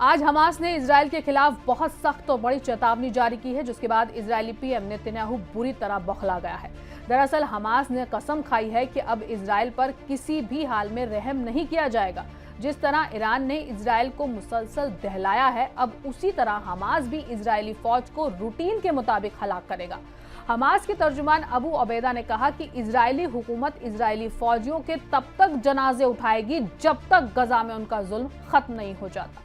आज हमास ने इजराइल के खिलाफ बहुत सख्त और बड़ी चेतावनी जारी की है, जिसके बाद इजरायली पीएम नेतन्याहू बुरी तरह बौखला गया है। दरअसल हमास ने कसम खाई है कि अब इजराइल पर किसी भी हाल में रहम नहीं किया जाएगा। जिस तरह ईरान ने इजराइल को मुसलसल दहलाया है, अब उसी तरह हमास भी इजरायली फौज को रूटीन के मुताबिक हलाक करेगा। हमास के तर्जुमान अबू उबैदा ने कहा कि इजरायली हुकूमत इजरायली फौजियों के तब तक जनाजे उठाएगी जब तक गजा में उनका जुल्म खत्म नहीं हो जाता।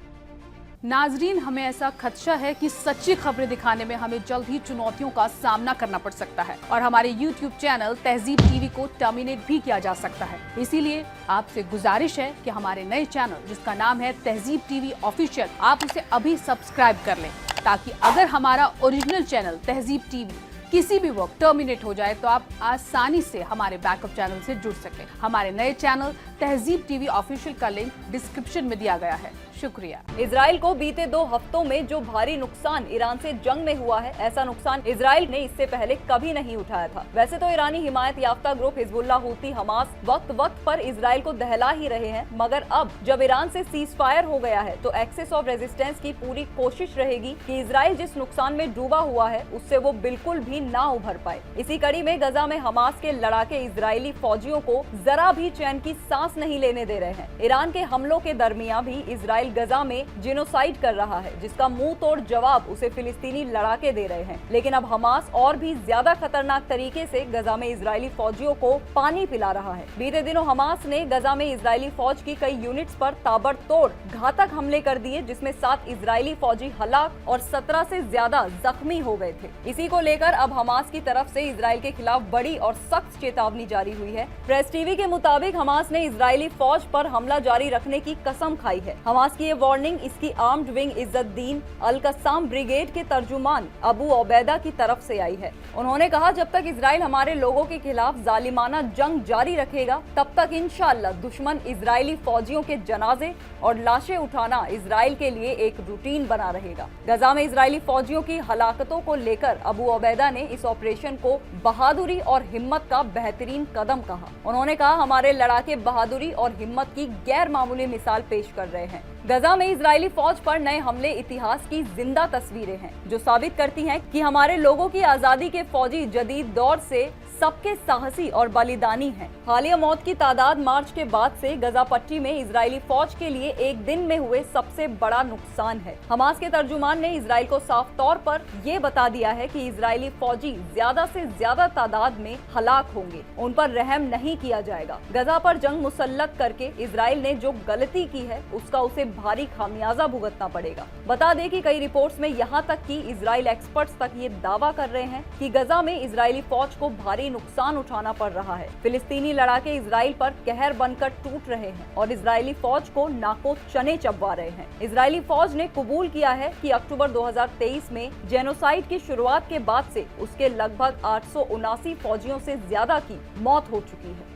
नाजरीन, हमें ऐसा खदशा है कि सच्ची खबरें दिखाने में हमें जल्द ही चुनौतियों का सामना करना पड़ सकता है और हमारे YouTube चैनल तहजीब टीवी को टर्मिनेट भी किया जा सकता है। इसीलिए आपसे गुजारिश है कि हमारे नए चैनल, जिसका नाम है तहजीब टीवी ऑफिशियल, आप उसे अभी सब्सक्राइब कर लें, ताकि अगर हमारा ओरिजिनल चैनल तहजीब टीवी किसी भी वक्त टर्मिनेट हो जाए तो आप आसानी से हमारे बैकअप चैनल से जुड़ सकें। हमारे नए चैनल तहजीब टीवी ऑफिशियल का लिंक डिस्क्रिप्शन में दिया गया है। शुक्रिया। इजराइल को बीते 2 हफ्तों में जो भारी नुकसान ईरान से जंग में हुआ है, ऐसा नुकसान इजराइल ने इससे पहले कभी नहीं उठाया था। वैसे तो ईरानी हिमायत याफ्ता ग्रुप हिजबुल्लाह, हूती, हमास वक्त वक्त पर इजराइल को दहला ही रहे हैं, मगर अब जब ईरान से सीज फायर हो गया है तो एक्सेस ऑफ रेजिस्टेंस की पूरी कोशिश रहेगी कि इजराइल जिस नुकसान में डूबा हुआ है उससे वो बिल्कुल भी ना उभर पाए। इसी कड़ी में गजा में हमास के लड़ाके इजरायली फौजियों को जरा भी चैन की सांस नहीं लेने दे रहे हैं। ईरान के हमलों के दरमियान भी इजराइल गजा में जिनोसाइड कर रहा है, जिसका मुंह तोड़ जवाब उसे फिलिस्तीनी लड़ाके दे रहे हैं। लेकिन अब हमास और भी ज्यादा खतरनाक तरीके से गजा में इजरायली फौजियों को पानी पिला रहा है। बीते दिनों हमास ने गजा में इजरायली फौज की कई यूनिट्स पर ताबड़तोड़ घातक हमले कर दिए, जिसमें 7 इजरायली फौजी हलाक और 17 से ज्यादा जख्मी हो गए थे। इसी को लेकर अब हमास की तरफ से इजराइल के खिलाफ बड़ी और सख्त चेतावनी जारी हुई है। प्रेस टीवी के मुताबिक हमास ने इजरायली फौज पर हमला जारी रखने की कसम खाई है। हमास की ये वार्निंग इसकी आर्म्ड विंग इज्जतदीन अल कस्साम ब्रिगेड के तर्जुमान अबू उबैदा की तरफ से आई है। उन्होंने कहा, जब तक इजराइल हमारे लोगों के खिलाफ जालिमाना जंग जारी रखेगा, तब तक इंशाअल्लाह दुश्मन इजरायली फौजियों के जनाजे और लाशें उठाना इजराइल के लिए एक रूटीन बना रहेगा। गजा में इजरायली फौजियों की हलाकतों को लेकर अबू उबैदा ने इस ऑपरेशन को बहादुरी और हिम्मत का बेहतरीन कदम कहा। उन्होंने कहा, हमारे लड़ाके बहादुरी और हिम्मत की गैर मामूली मिसाल पेश कर रहे हैं। गजा में इजरायली फौज पर नए हमले इतिहास की जिंदा तस्वीरें हैं, जो साबित करती हैं कि हमारे लोगों की आजादी के फौजी जदीद दौर से सबके साहसी और बलिदानी हैं। हालिया मौत की तादाद मार्च के बाद से गजा पट्टी में इजरायली फौज के लिए एक दिन में हुए सबसे बड़ा नुकसान है। हमास के तर्जुमान ने इजराइल को साफ तौर पर ये बता दिया है कि इजरायली फौजी ज्यादा से ज्यादा तादाद में हलाक होंगे, उन पर रहम नहीं किया जाएगा। गजा पर जंग मुसल्लत करके इजराइल ने जो गलती की है उसका उसे भारी खामियाजा भुगतना पड़ेगा। बता दें कि कई रिपोर्ट्स में यहाँ तक कि इजराइल एक्सपर्ट्स तक ये दावा कर रहे हैं कि गजा में इजरायली फौज को भारी नुकसान उठाना पड़ रहा है। फिलिस्तीनी लड़ाके इजराइल पर कहर बनकर टूट रहे हैं और इजरायली फौज को नाको चने चबवा रहे हैं। इजरायली फौज ने कबूल किया है कि अक्टूबर 2023 में जेनोसाइड की शुरुआत के बाद से उसके लगभग 879 फौजियों से ज्यादा की मौत हो चुकी है।